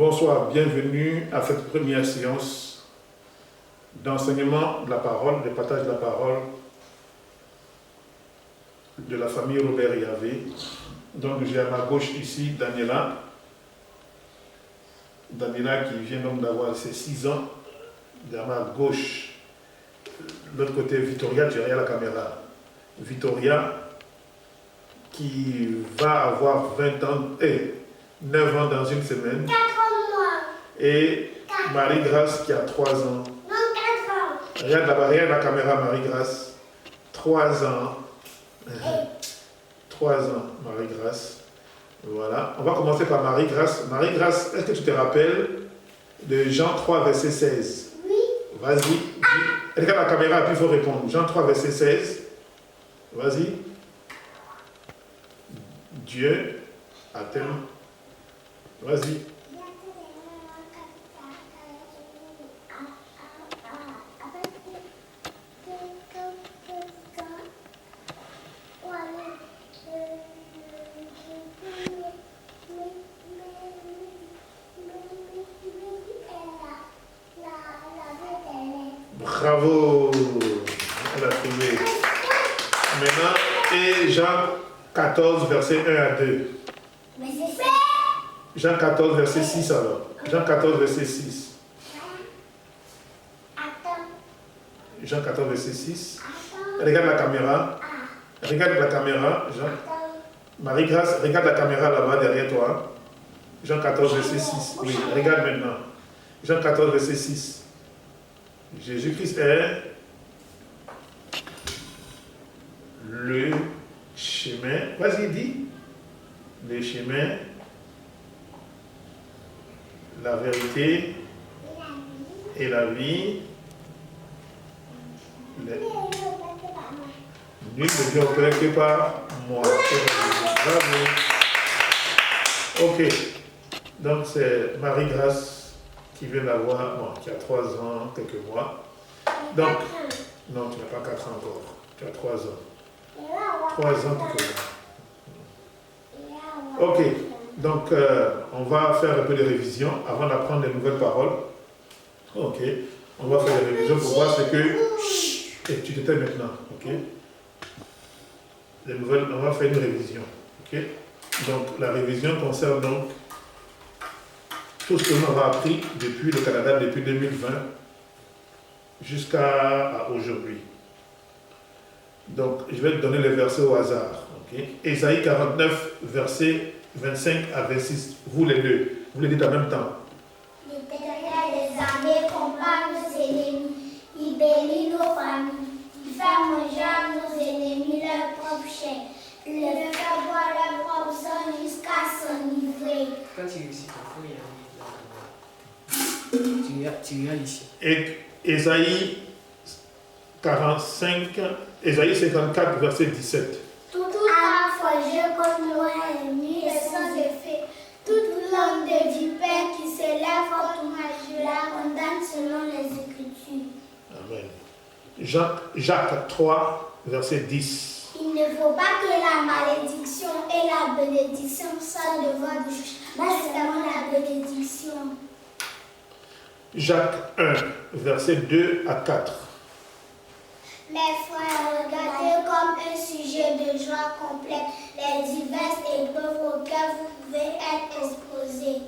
Bonsoir, bienvenue à cette première séance d'enseignement de la parole, de partage de la parole de la famille Robert Yahvé. Donc j'ai à ma gauche ici Daniela. Daniela qui vient donc d'avoir ses 6 ans. À ma gauche, de l'autre côté Victoria, derrière la caméra. Victoria qui va avoir 20 ans et 9 ans dans une semaine. 4 mois. Et Marie-Grâce qui a 3 ans. Non, 4 ans. Regarde là-bas, regarde la caméra, Marie-Grâce. 3 ans. 3 ans, Marie-Grâce. Voilà. On va commencer par Marie-Grâce. Marie-Grâce, est-ce que tu te rappelles de Jean 3, verset 16? Oui. Vas-y. Regarde la caméra et puis il faut répondre. Jean 3, verset 16. Vas-y. Dieu a tellement... Vas-y. Bravo. Elle a trouvé. Maintenant, et Jean 14, verset 1 à 2. Mais c'est ça. Jean 14, verset 6 alors. Jean 14, verset 6. Attends. Jean 14, verset 6. Attends. Regarde la caméra. Regarde la caméra, Jean. Marie-Grâce, regarde la caméra là-bas derrière toi. Jean 14, verset 6. Oui, regarde maintenant. Jean 14, verset 6. Jésus-Christ est le chemin. Vas-y, dis. Le chemin, la vérité et la vie. Nul ne vient au Père que par moi. Bravo. Ok. Donc c'est Marie-Grâce qui vient d'avoir, bon, qui a 3 ans, quelques mois. Donc, non, tu n'as pas 4 ans encore. Tu as 3 ans. 3 ans, quelques mois. Ok. Donc, on va faire un peu de révision avant d'apprendre des nouvelles paroles. Ok. On va faire des révisions pour voir ce que... Et tu te tais maintenant. Ok. Les nouvelles, on va faire une révision. Ok. Donc, la révision concerne donc tout ce que l'on aura appris depuis le Canada, depuis 2020 jusqu'à aujourd'hui. Donc, je vais te donner les versets au hasard. Okay? Ésaïe 49, versets 25 à 26. Vous les deux, vous les dites en même temps. L'Éternel des armées combat nos ennemis. Il bénit nos familles. Il fait manger à nos ennemis leur propre chair. Il les fait boire leur propre sang jusqu'à s'enivrer. Quand tu réussis, il y a tu regardes ici. Et Ésaïe 45, Ésaïe 54, verset 17. Toute arme forgée contre nos ennemis est sans effet. Toute langue de vipère qui s'élève contre moi, je la condamne selon les Écritures. Amen. Jacques 3, verset 10. Il ne faut pas que la malédiction et la bénédiction soient de votre bouche, mais seulement la bénédiction. Jacques 1, verset 2 à 4. Mes frères, regardez comme un sujet de joie complète les diverses épreuves auxquelles vous pouvez être exposés.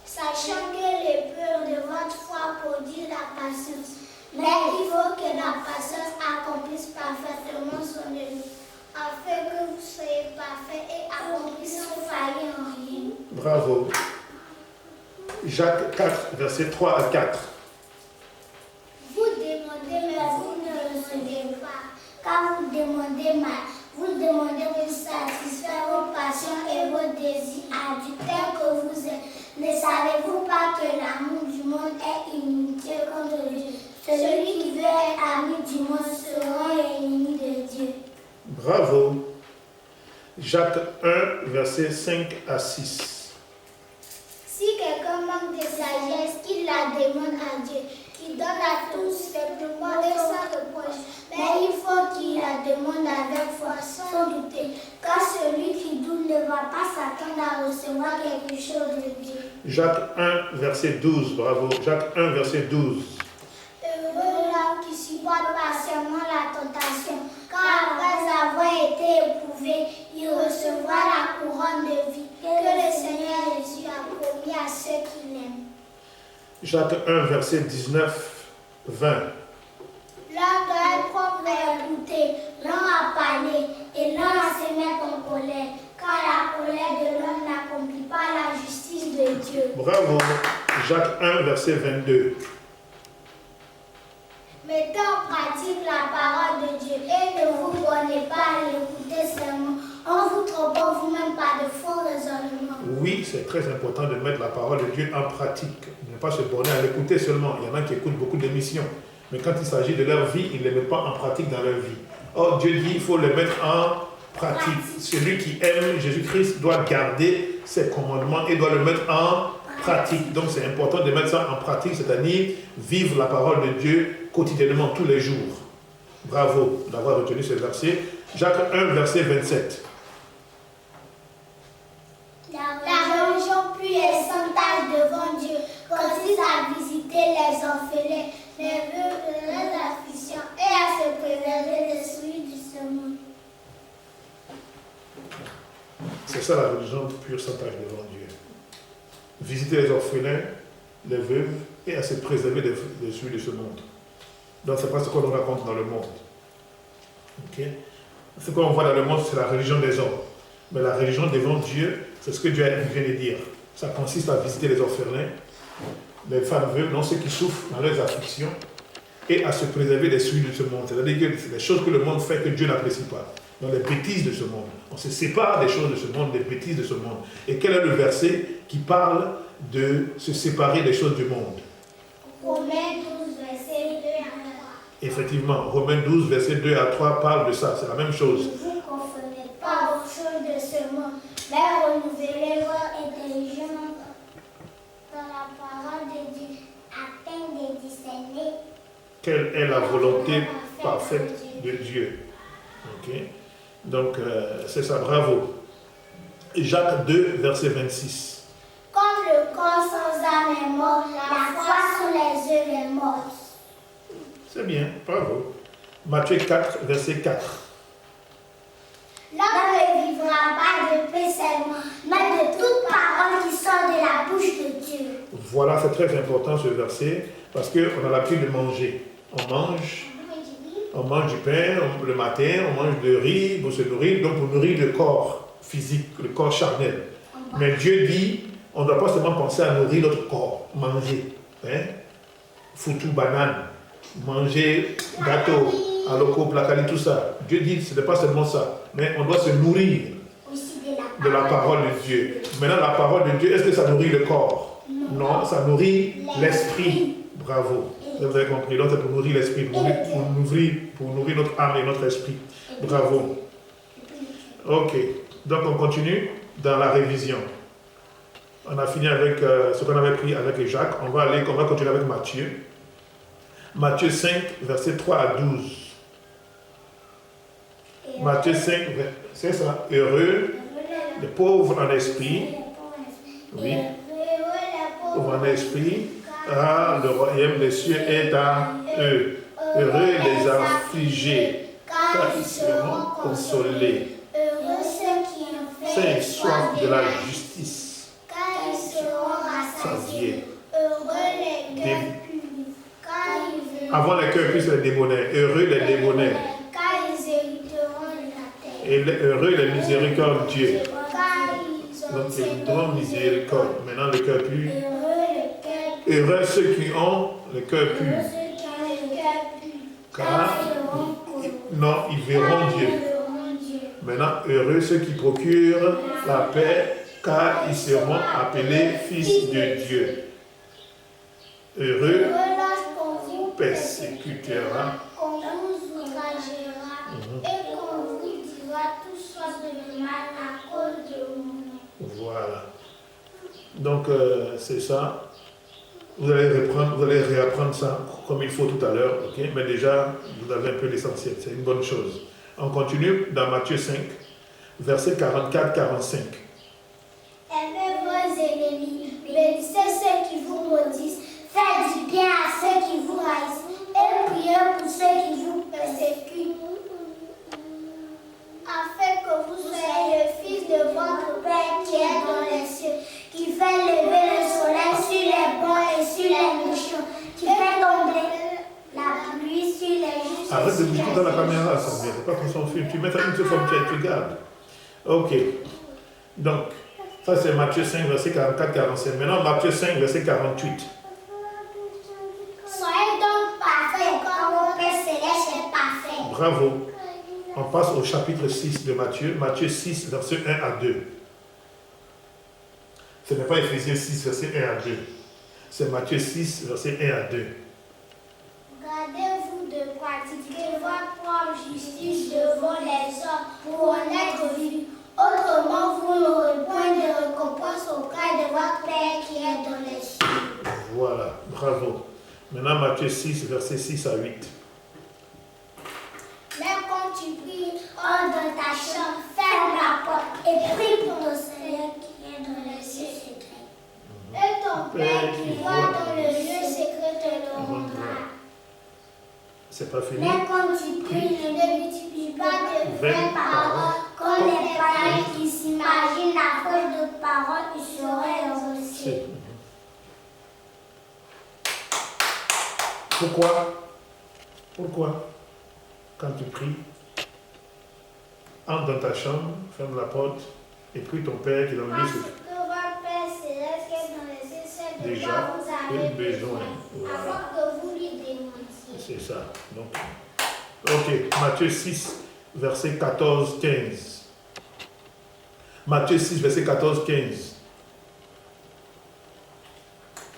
Sachant que l'épreuve de votre foi produit la patience. Mais il faut que la patience accomplisse parfaitement son œuvre, afin que vous soyez parfaits et accomplis sans faillir en rien. Bravo. Jacques 4, verset 3 à 4. Vous demandez, mais vous ne recevez pas. Car vous demandez mal. Vous demandez pour satisfaire vos passions et vos désirs ardus tels que vous êtes. Ne savez-vous pas que l'amour du monde est inimitié contre Dieu? Celui qui veut être ami du monde sera ennemi de Dieu. Bravo. Jacques 1, verset 5 à 6. Si quelqu'un manque de sagesse, qu'il la demande à Dieu, qui donne à tous faiblement et sans reproche, mais Mais il faut qu'il la demande avec foi, sans douter. Car celui qui doute ne va pas s'attendre à recevoir quelque chose de Dieu. Jacques 1, verset 12. Bravo. Jacques 1, verset 12. Heureux l'homme qui supporte patiemment la tentation, car après avoir été éprouvé, il recevra la couronne de vie que le Seigneur Jésus a promis à ceux qui l'aiment. Jacques 1, verset 19, 20. L'un doit être propre à écouter, l'un à parler et l'un à se mettre en colère, car la colère de l'homme n'accomplit pas la justice de Dieu. Bravo. Jacques 1, verset 22. Mettez en pratique la parole de Dieu et ne vous bornez pas à l'écouter seulement, en vous trompant vous-même par de faux raisonnements. Oui, c'est très important de mettre la parole de Dieu en pratique. Ne pas se borner à l'écouter seulement. Il y en a qui écoutent beaucoup d'émissions. Mais quand il s'agit de leur vie, ils ne les mettent pas en pratique dans leur vie. Or, Dieu dit qu'il faut les mettre en pratique. Celui qui aime Jésus-Christ doit garder ses commandements et doit le mettre en pratique. Donc, c'est important de mettre ça en pratique, c'est-à-dire vivre la parole de Dieu quotidiennement, tous les jours. Bravo d'avoir retenu ce verset. Jacques 1, verset 27. La religion pure et sans tache devant Dieu consiste à visiter les orphelins, les veuves, les afflictions et à se préserver des souilles de ce monde. C'est ça la religion pure sans tache devant Dieu. Visiter les orphelins, les veuves et à se préserver des souilles de ce monde. Donc c'est pas ce qu'on nous raconte dans le monde. Ok? Ce qu'on voit dans le monde, c'est la religion des hommes. Mais la religion devant Dieu, c'est ce que Dieu vient de dire. Ça consiste à visiter les orphelins, les femmes veuves, non ceux qui souffrent dans leurs afflictions, et à se préserver des souilles de ce monde. C'est-à-dire que c'est des choses que le monde fait que Dieu n'apprécie pas. Dans les bêtises de ce monde. On se sépare des choses de ce monde, des bêtises de ce monde. Et quel est le verset qui parle de se séparer des choses du monde? Romains 12, verset 2 à 3. Effectivement, Romains 12, verset 2 à 3 parle de ça. C'est la même chose. Ne vous conformez pas aux choses de ce monde, mais renouvelez votre intelligence dans la parole de Dieu, afin de discerner Quelle est la volonté parfaite de Dieu? Ok? Donc, c'est ça, bravo. Jacques 2, verset 26. Comme le corps sans âme est mort, la foi sans les œuvres est morte. C'est bien, bravo. Matthieu 4, verset 4. L'homme ne vivra pas de paix seulement, mais de toute parole qui sort de la bouche de Dieu. Voilà, c'est très important ce verset, parce qu'on a l'habitude de manger. On mange du pain le matin, on mange du riz pour se nourrir, donc pour nourrir le corps physique, le corps charnel. Mais Dieu dit, on ne doit pas seulement penser à nourrir notre corps, manger. Hein? Foutu, banane, manger gâteau, aloko, placali, tout ça. Dieu dit, ce n'est pas seulement ça, mais on doit se nourrir de la parole de Dieu. Maintenant, la parole de Dieu, est-ce que ça nourrit le corps? Non, ça nourrit l'esprit. Bravo. Vous avez compris, donc c'est pour nourrir l'esprit, pour nourrir notre âme et notre esprit. Bravo. Ok, donc on continue dans la révision. On a fini avec ce qu'on avait pris avec Jacques. On va continuer avec Matthieu. Matthieu 5, versets 3 à 12. Matthieu 5, c'est ça. Heureux les pauvres en esprit. Oui. Pauvres en esprit. Ah, le royaume des cieux est à eux. Heureux les affligés, car ils seront consolés. Heureux ceux qui ont Saint fait et soif de la justice, car ils seront rassasiés. rassasiés. Heureux les cœurs purs, car ils verront. Avant les cœurs puissent les débonnaires. Heureux les débonnaires. Car ils hériteront la terre. Et heureux les miséricordieux. Car ils Donc ils auront miséricorde. Maintenant le cœur pur. Heureux les cœurs purs. Heureux ceux qui ont le cœur pur. Heureux ceux qui ont le cœur pur. Car ils seront couronnés. non, ils verront Dieu. Ils verront Dieu. Maintenant, heureux ceux qui procurent la paix, car ils seront appelés fils de Dieu. Heureux Heureux lorsqu'on vous persécutera. qu'on vous outragera et qu'on vous dira toutes sortes de mal à cause de mon nom. Voilà. Donc, c'est ça. Vous allez réapprendre ça comme il faut tout à l'heure, ok? Mais déjà, vous avez un peu l'essentiel, c'est une bonne chose. On continue dans Matthieu 5, versets 44-45. Aimez vos ennemis, bénissez ceux qui vous maudissent, faites du bien à ceux qui vous haïssent, et priez pour ceux qui vous persécutent, afin que vous soyez le fils de votre Père qui est dans les cieux, qui fait lever le soleil sur les bons et sur les méchants, qui fait tomber la pluie sur les justes. Arrête de bouger dans la caméra, ça ne pas qu'on s'en filme. Tu mets ta une seule tu regardes. Ok. Donc, ça c'est Matthieu 5, verset 44-45. Maintenant, Matthieu 5, verset 48. Soyez donc parfaits comme votre Père céleste est parfait. Bravo. On passe au chapitre 6 de Matthieu. Matthieu 6, verset 1 à 2. Ce n'est pas Éphésiens 6, verset 1 à 2. C'est Matthieu 6, verset 1 à 2. Gardez-vous de pratiquer votre propre justice devant les hommes pour en être vu. Autrement, vous n'aurez point de récompense auprès de votre Père qui est dans les cieux. Voilà, bravo. Maintenant, Matthieu 6, verset 6 à 8. Mais quand tu pries, entre dans ta chambre, ferme la porte et prie pour ton Seigneur qui est dans les cieux secrets. Et ton Père qui voit dans le lieu secret te le rendra. C'est pas fini. Mais quand tu pries, ne multiplie pas de vraies paroles comme les païens qui s'imaginent à cause de paroles qui seraient exaucées. Pourquoi quand tu pries, entre dans ta chambre, ferme la porte et prie ton Père qui est dans le lieu Parce secret. que votre Père céleste qui est dans les cieux sait de Déjà, quoi vous avez besoin. besoin, avant que vous lui demandiez. C'est ça. Donc, ok, Matthieu 6, verset 14-15. Matthieu 6, verset 14-15.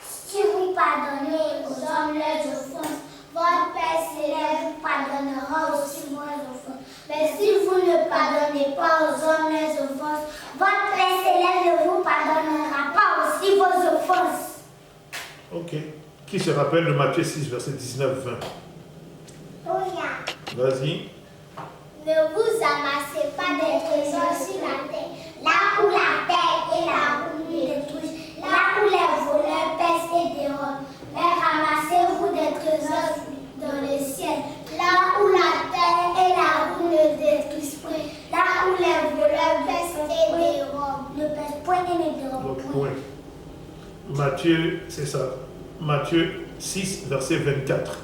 Si vous pardonnez aux hommes leurs offenses, votre Père céleste vous pardonnera aussi vos offenses. Mais si vous ne pardonnez pas aux hommes leurs offenses, votre Père céleste ne vous pardonnera pas aussi vos offenses. Ok. Qui se rappelle de Matthieu 6, verset 19-20? Vas-y. Ne vous amassez pas des trésors sur la terre, là où la terre et la rouille détruisent, là où les voleurs pèsent et dérobent. Mais ramassez-vous des trésors dans le ciel, là où la terre et la rouille ne détruisent point, là où les voleurs pèsent et dérobent. Ne pèsent point et ne dérobent point. Matthieu, c'est ça. Matthieu 6, verset 24.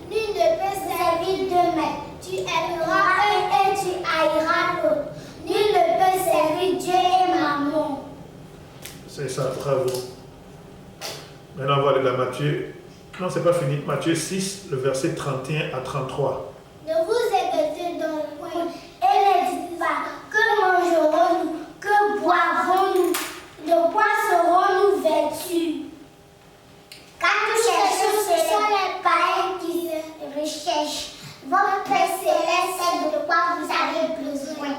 Nul ne peut servir deux maîtres. Tu aimeras un et tu haïras l'autre. Nul ne peut servir Dieu et Mammon. C'est ça, bravo. Maintenant, on va aller dans Matthieu. Non, c'est pas fini. Matthieu 6, le verset 31 à 33. Ne vous égotez donc point et ne dites pas que mangerons-nous, que boirons-nous, de quoi serons-nous vêtus. Car tout cherchons, ce sont les païens qui recherchent. Votre Père céleste sait de quoi vous avez besoin.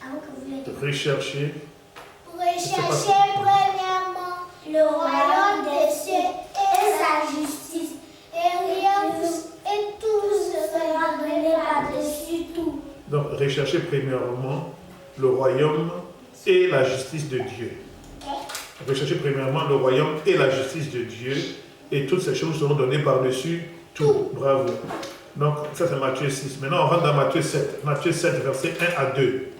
Avant que vous le Recherchez. Recherchez premièrement le royaume des cieux et sa justice, et tout sera donné par-dessus tout. Donc, recherchez premièrement le royaume et la justice de Dieu. Recherchez premièrement le royaume et la justice de Dieu, et toutes ces choses seront données par-dessus tout. Bravo. Donc, ça c'est Matthieu 6. Maintenant, on rentre dans Matthieu 7. Matthieu 7, versets 1 à 2.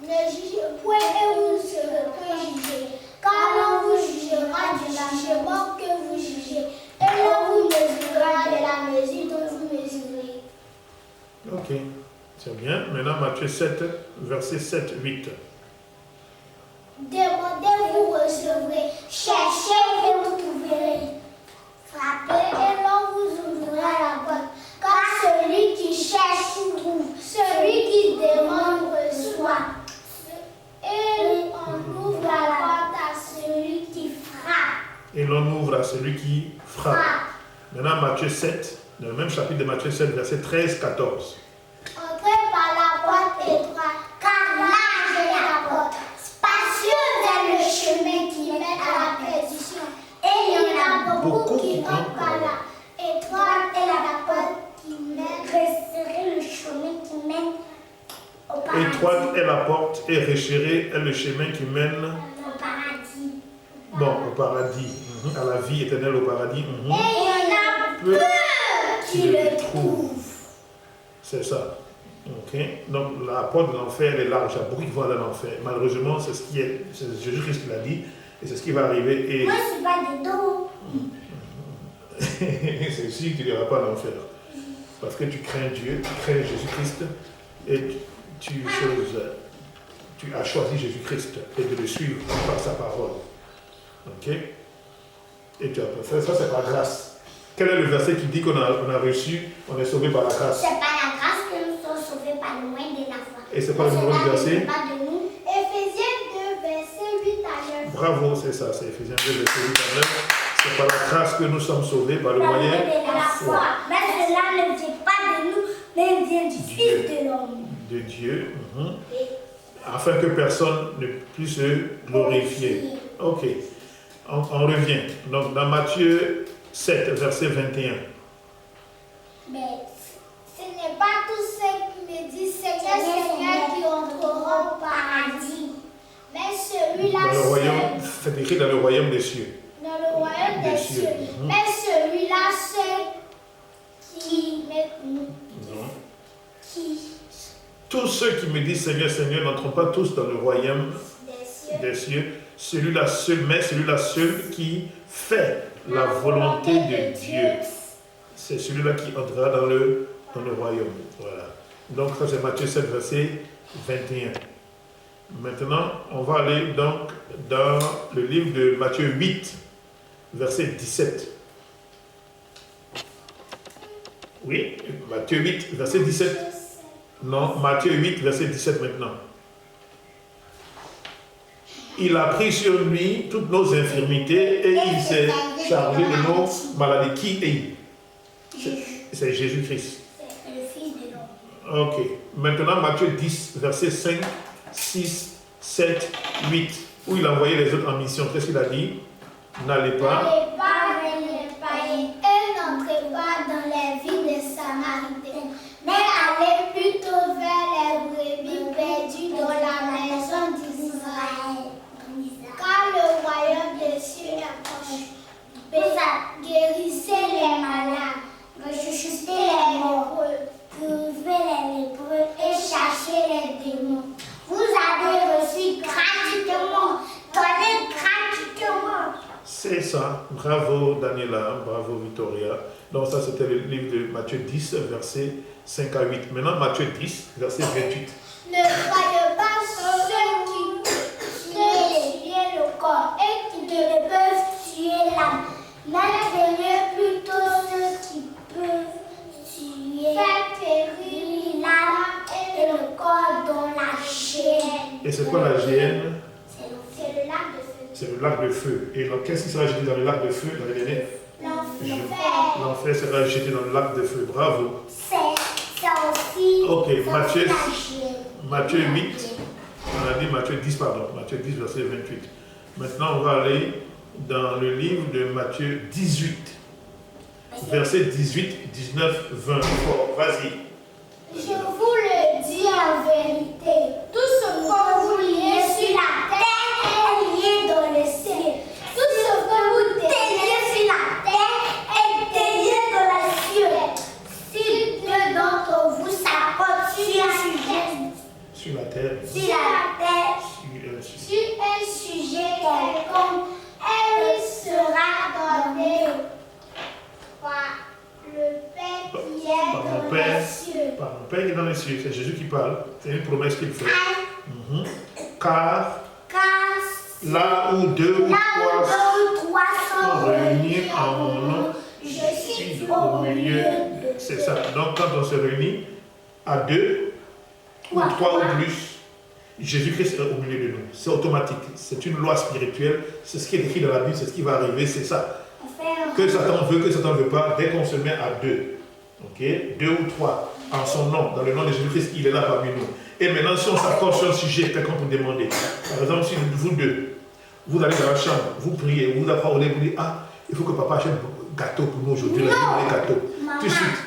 Ne jugez point et vous ne serez point jugés, car l'on vous jugera du jugement que vous jugez, et l'on vous mesurera de la mesure dont vous mesurez. Ok, c'est bien. Maintenant, Matthieu 7, versets 7, 8. Demandez, vous recevrez. Cherchez et vous trouverez. Frappez et l'on vous ouvrira la porte. Car celui qui cherche trouve. Celui qui demande reçoit. Et on ouvre la porte à celui qui frappe. Et l'on ouvre à celui qui frappe. Maintenant, Matthieu 7, dans le même chapitre de Matthieu 7, verset 13, 14. Entrez par la porte étroite, car large est la porte. Spacieux est le chemin qui mène à la paix. porte est recherrée est le chemin qui mène Au paradis. au paradis, à la vie éternelle au paradis. Et il y en a Peu qui le trouvent. C'est ça. Ok. Donc la porte de l'enfer elle est large, il y a beaucoup qui vont aller à l'enfer. Malheureusement, c'est Jésus-Christ qui l'a dit, et c'est ce qui va arriver. Et Moi, je suis pas de dos. c'est sûr que tu n'iras pas à l'enfer. Parce que tu crains Dieu, tu crains Jésus-Christ, et tu as choisi Jésus-Christ et de le suivre par sa parole. Ok. Et tu as fait ça, c'est par grâce. Quel est le verset qui dit qu'on a reçu, on est sauvé par la grâce? C'est par la grâce que nous sommes sauvés par le moyen de la foi. Et c'est pas le numéro du verset? Pas de nous. Éphésiens 2, verset 8 à 9. Bravo, c'est ça, c'est Éphésiens 2, verset 8 à 9. C'est par la grâce que nous sommes sauvés, par le moyen de la foi. Mais cela ne vient pas de nous, mais vient du Fils de l'homme. de Dieu, afin que personne ne puisse se glorifier. Ok, on revient. Donc dans Matthieu 7, verset 21. Mais ce n'est pas tous ceux qui me disent Seigneur, Seigneur qui entreront au paradis. Mais celui-là Dans le royaume, seul. c'est écrit dans le royaume des cieux. Dans le royaume des cieux. Mais celui-là seul qui. Non. Qui. Tous ceux qui me disent Seigneur, Seigneur n'entrent pas tous dans le royaume Des cieux. des cieux. Celui-là seul, mais celui-là seul qui fait la volonté de Dieu. C'est celui-là qui entrera dans le royaume. Voilà. Donc ça c'est Matthieu 7, verset 21. Maintenant, on va aller donc dans le livre de Matthieu 8, verset 17. Oui, Matthieu 8, verset 17. Non, Matthieu 8, verset 17 maintenant. Il a pris sur lui toutes nos infirmités et il s'est chargé de nos maladies. Qui est? C'est Jésus-Christ. C'est le Fils de l'homme. Ok. Maintenant, Matthieu 10, verset 5, 6, 7, 8, où il a envoyé les autres en mission. Qu'est-ce qu'il a dit? N'allez pas. N'allez pas vers les païens et n'entrez pas dans les villes des Samaritains, mais allez plutôt vers les brebis perdues dans la maison d'Israël. Car le royaume des cieux est proche. Guérissez les malades, ressuscitez les morts, purifez les lépreux et chassez les démons. Vous avez reçu gratuitement, donnez gratuitement. C'est ça. Bravo Daniela, bravo Victoria. Donc ça c'était le livre de Matthieu 10, verset 5 à 8. Maintenant Matthieu 10, verset 28. Ne croyez pas ceux qui tuent le corps et qui ne peuvent tuer l'âme, mais craignez plutôt ceux qui peuvent tuer, faire périr l'âme et le corps dans la chaîne. Et c'est quoi la géhenne? C'est le lac de feu. C'est le lac de feu. Et donc qu'est-ce qui sera jeté dans le lac de feu dans les années? L'enfer. L'enfer sera jeté dans le lac de feu. Bravo. C'est aussi. Ok, c'est Matthieu, aussi la chaîne. Matthieu 8, on a dit Matthieu 10, pardon, Matthieu 10, verset 28. Maintenant, on va aller dans le livre de Matthieu 18, verset 18, 19, 20. Oh, vas-y. Je vous le dis en vérité, tout ce que vous liez sur la terre est lié dans le ciel. Tout ce que vous déliez sur la terre est délié dans les cieux. Si deux d'entre vous s'apportent sur un sujet, Sur la terre. sur la terre, Sur sur un sujet quelconque, elle sera donnée par le Père qui est Par mon dans Père. les cieux. Par mon Père qui est dans les cieux, c'est Jésus qui parle. C'est une promesse qu'il fait. Car Car là où deux ou là trois où 3 sont réunis en mon nom, je je suis suis au milieu. C'est ça. Donc quand on se réunit à deux, ou trois ou plus, Jésus-Christ est au milieu de nous. C'est automatique. C'est une loi spirituelle. C'est ce qui est écrit dans la Bible, c'est ce qui va arriver, c'est ça. Que Satan veut, que Satan ne veut pas, dès qu'on se met à deux, ok, deux ou trois, en son nom, dans le nom de Jésus-Christ, il est là parmi nous. Et maintenant, si on s'accorde sur un sujet, quelqu'un peut demander. Par exemple, si vous deux, vous allez dans la chambre, vous priez, vous apprenez, vous dites, ah, il faut que papa achète un gâteau pour nous aujourd'hui, là, il gâteau. Tout de suite.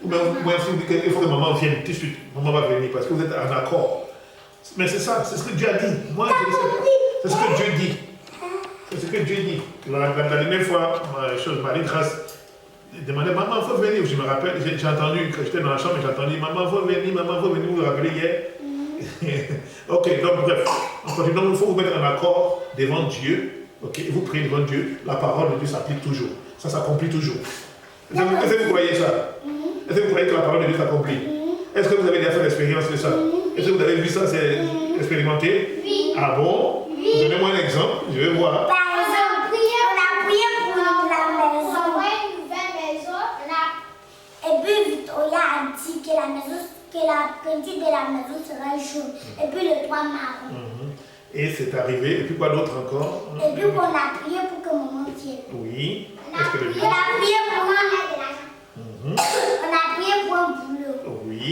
Ou bien vous dites qu'il faut que maman vienne, tout de suite. Maman va venir parce que vous êtes en accord. Mais c'est ça, c'est ce que Dieu a dit. Moi, c'est ce que Dieu dit. C'est ce que Dieu dit. La dernière fois, Marie-Grâce demandait, maman, il faut venir. Je me rappelle, j'ai entendu, quand j'étais dans la chambre, j'ai entendu, maman, il faut venir, vous vous rappelez hier. Ok, donc bref, en continuant, il faut vous mettre en accord devant Dieu. Ok, vous priez devant Dieu, la parole de Dieu s'applique toujours. Ça s'accomplit toujours. Est-ce que vous croyez ça? Est-ce que vous croyez que la parole de Dieu s'accomplit? Est-ce que vous avez déjà fait l'expérience de ça? Est-ce que vous avez vu ça, c'est expérimenté? Oui. Ah bon? Oui. Donnez-moi un exemple, je vais voir. Par exemple, on a prié pour la maison. On voit une nouvelle maison. Et puis Victoria a dit que la peinture de la maison sera jaune. Et puis le toit marron. Et c'est arrivé. Et puis quoi d'autre encore? Et puis on a prié pour que maman vienne. Oui. On a prié pour on a prié pour un boulot. Oui.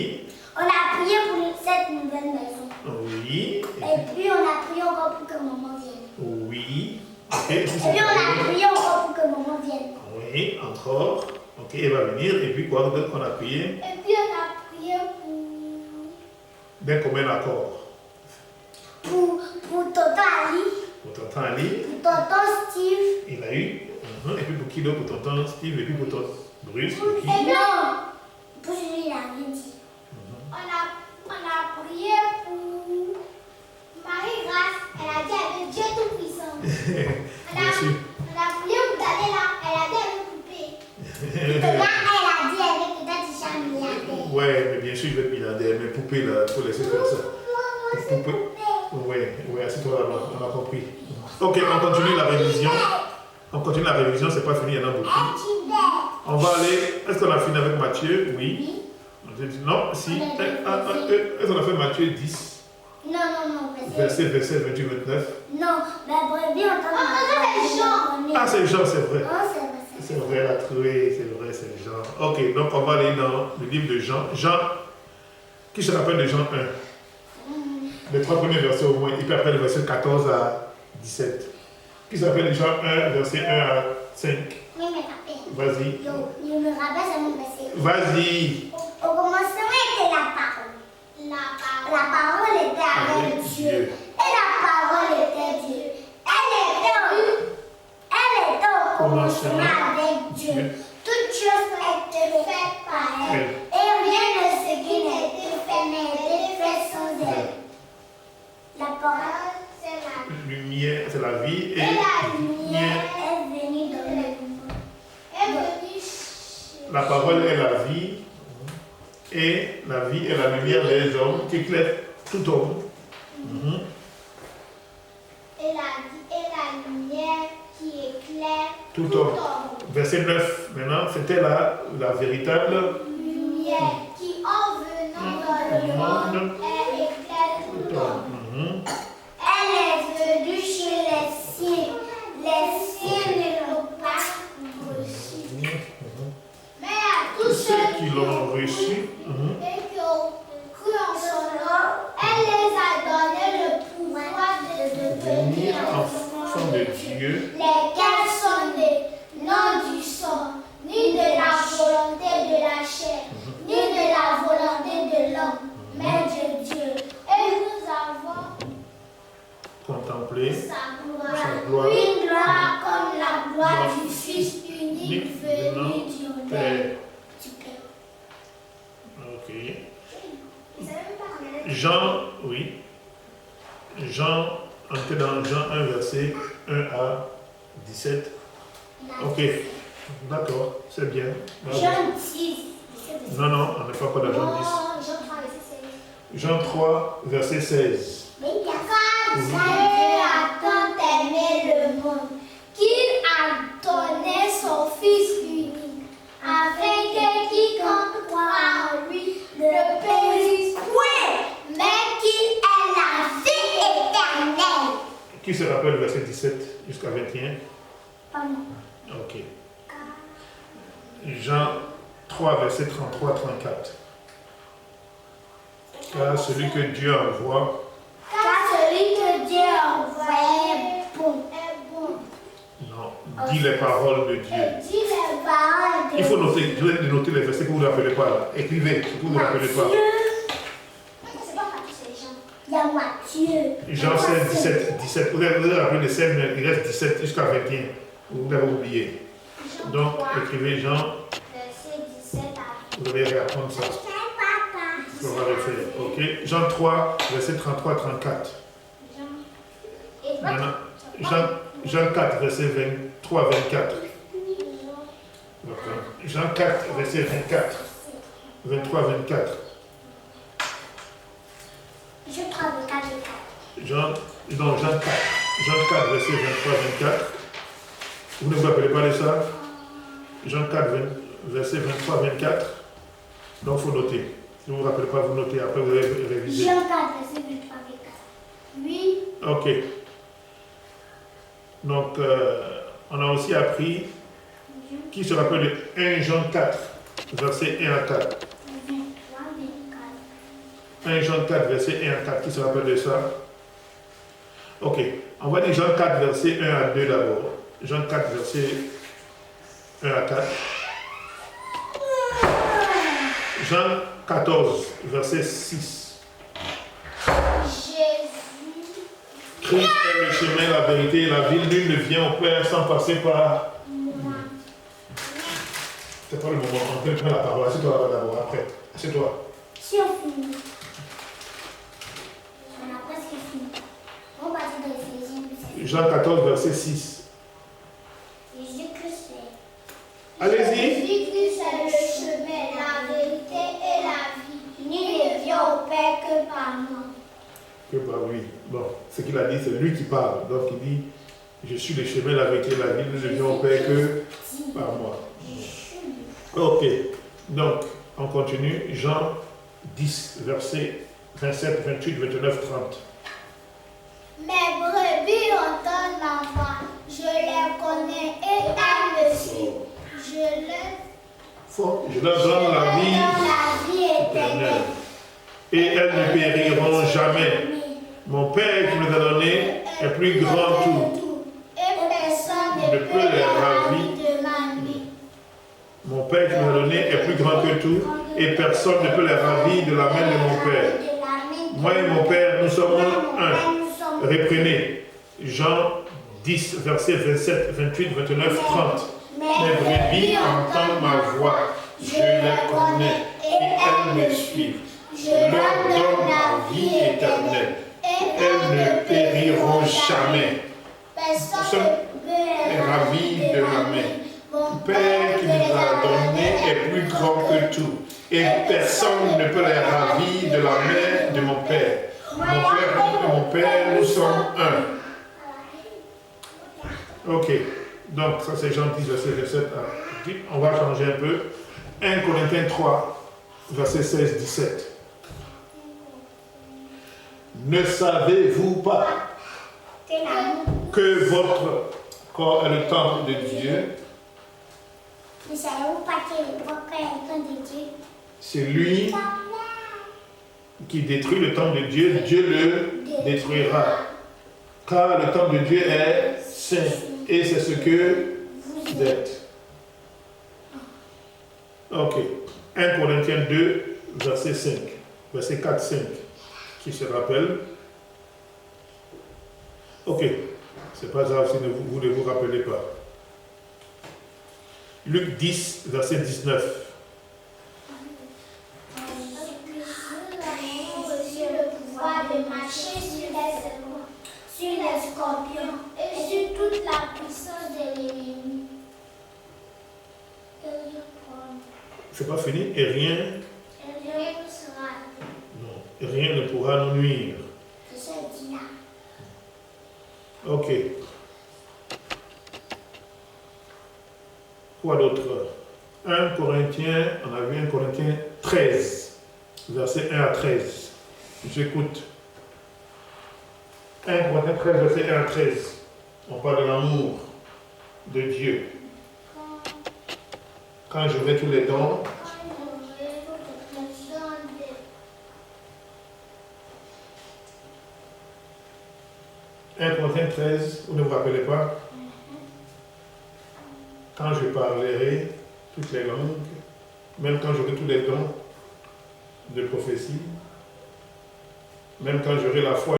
On a prié pour cette nouvelle maison. Oui. Et puis on a prié encore pour que maman vienne. Oui. Ok. Et puis on a prié encore pour que maman vienne. Oui, encore. Ok, elle va venir. Et puis quoi d'autre qu'on a prié? Et puis on a prié pour... D'un commun accord. Pour Tonton Ali. Pour tonton Ali. Pour Tonton Steve. Il a eu. Et puis pour qui d'autre? Pour tonton Steve. Et puis pour tonton Bruce. Et non. Pour lui, il a rien dit. On a prié pour Marie-Grâce. Elle a dit avec Dieu Tout-Puissant. On a prié pour Daniela. Elle a dit avec poupée. Là, elle a dit avec peut-être Isha milliardaire. Ouais, mais bien sûr, je vais être milliardaire. Mais poupée, là, il faut laisser faire ça. Poupée. Ouais, assieds-toi là-bas. On a compris. Ok, on continue la révision. On continue la révision, c'est pas fini, il y en a beaucoup. On va aller. Est-ce qu'on a fini avec Matthieu? Oui. Non, si. Est-ce qu'on a fait Matthieu 10? Non. Verset 28, 29. Non, mais pour bien entendre. Ah, c'est Jean, c'est vrai. Non, c'est vrai. C'est vrai, elle a trouvé, c'est vrai, c'est Jean. Ok, donc on va aller dans le livre de Jean. Jean, qui se rappelle de Jean 1? Les 3 premiers versets au moins, et puis après le verset 14 à 17. Qui se rappelle de Jean 1, verset 1 à 5? Oui, mais papa. Vas-y. Je me rappelle, c'est mon verset. Vas-y. Au commencement était la parole. La parole était avec Dieu. Et la parole était Dieu. Elle était au commencement avec Dieu. Toutes choses étaient faites par elle. Et rien de ce qui n'était fait n'a été fait sans elle. La parole, c'est la vie. Lumière, c'est la vie. Et la lumière est venue dans le monde. La parole est la vie. Et la vie est la lumière des hommes qui éclaire tout homme. Et la vie est la lumière qui éclaire Tout homme. Verset 9, maintenant, c'était la véritable lumière qui, en venant dans le monde, éclaire tout homme. Elle est venue chez les siens. Les siens ne l'ont pas reçue. Mais à tous ceux qui l'ont reçu et qui ont cru en son nom, elle les a donné le pouvoir de devenir enfants de Dieu, lesquels sont nés non du sang, ni de la volonté de la chair, ni de la volonté de l'homme, mais de Dieu. Et nous avons contemplé sa gloire, une gloire comme la gloire du Fils unique venu du Père. Ok. Jean, oui. Jean, on était dans Jean 1, verset 1 à 17. Ok. D'accord, c'est bien. Jean 10. Non, on n'est pas encore dans Jean 10. Jean 3, verset 16. Car Dieu a tant aimé le monde qu'il a donné son Fils unique, afin que quiconque croit en lui ne périsse point, mais qu'il ait la vie éternelle. Qui se rappelle verset 17 jusqu'à 21? Pardon. Ok. Jean 3, verset 33-34. Car celui que Dieu envoie est bon. Non, dit les paroles de Dieu. Il faut noter, je vais noter les versets que vous ne vous rappelez pas là. Écrivez, si vous ne vous rappelez pas. C'est pas Matthieu, c'est Jean. Il y a Jean 16, 17. Vous avez rappelé les 16, mais il reste 17 jusqu'à 21. Vous l'avez oublié. Donc, écrivez Jean. Verset 17 à Vous allez réapprendre ça. On va le faire. Ok. Jean 3, verset 33 à 34. Maintenant, Jean 4, verset 23 à 24. Jean 4, verset 24. 23 à 24. Je prends le 4 Jean 4. Jean 4, verset 23 à 24. Vous ne vous rappelez pas de ça? Jean 4, verset 23 à 24. Donc, il faut noter. Si vous ne vous rappelez pas, vous notez. Après, vous allez réviser. Jean 4, verset 23 à 24. Oui. Ok. Donc, on a aussi appris, qui se rappelle de 1 Jean 4, verset 1 à 4. 1 Jean 4, verset 1 à 4, qui se rappelle de ça? Ok. On va dire Jean 4, verset 1 à 2 d'abord. Jean 4, verset 1 à 4. Jean 14, verset 6. Christ est le chemin, la vérité et la vie. Nul ne vient au Père sans passer par. C'est pas le moment. On peut prendre la parole. Assieds-toi d'abord. Après. Assieds-toi. Si on finit. On a presque fini. On va dire dans Éphésiens. Jean 14, verset 6. Jésus-Christ est. Allez-y. Jésus-Christ est le chemin, la vérité et la vie. Nul ne vient au Père que par moi. Que par lui. Bon, ce qu'il a dit, c'est lui qui parle. Donc il dit, je suis le chemin, la vérité et la vie. Nous ne venons au Père que par moi. Ok. Donc, on continue. Jean 10, versets 27, 28, 29, 30. Mes brebis entendent ma voix. Je les connais et elles me suivent. Je leur donne la vie éternelle. Et elles ne périront jamais. Mon Père qui nous a donné est plus grand que tout. Et personne ne peut les ravir de ma vie. Mon Père qui nous a donné est plus grand que tout. Et personne ne peut les ravir de la main de mon Père. Moi et mon Père, nous sommes un. Reprenez. Jean 10, versets 27, 28, 29, 30. Mes brebis entendent ma voix. Je les connais et elles me suivent. Je leur donne la vie éternelle. Elles ne périront jamais. Personne ne peut ravir de ma main. Mon Père qui nous a donné est plus grand que tout. Et personne ne peut les ravir de la main de mon Père. Mon Père et mon Père, nous sommes un. Ok. Donc, ça c'est Jean 10, verset 27 à 10. On va changer un peu. 1 Corinthiens 3, verset 16, 17. Ne savez-vous pas que votre corps est le temple de Dieu? Ne savez-vous pas que votre corps est le temple de Dieu? C'est lui qui détruit le temple de Dieu, Dieu le détruira. Car le temple de Dieu est saint et c'est ce que vous êtes. Ok. 1 Corinthiens 2, verset 5. Verset 4, 5. Qui se rappelle? Ok. C'est pas grave si vous ne vous rappelez pas. Luc 10, verset 19. De marcher sur les scorpions et sur toute la puissance de l'ennemi. C'est pas fini et rien. Non, rien ne pourra nous nuire. Ok. Quoi d'autre? 1 Corinthiens, on a vu 1 Corinthiens 13, verset 1 à 13. J'écoute. 1 Corinthiens 13, verset 1 à 13. On parle de l'amour de Dieu. Quand je vais tous les dons, 1 Corinthiens 13, vous ne vous rappelez pas? Quand je parlerai toutes les langues, même quand j'aurai tous les dons de prophétie, même quand j'aurai la foi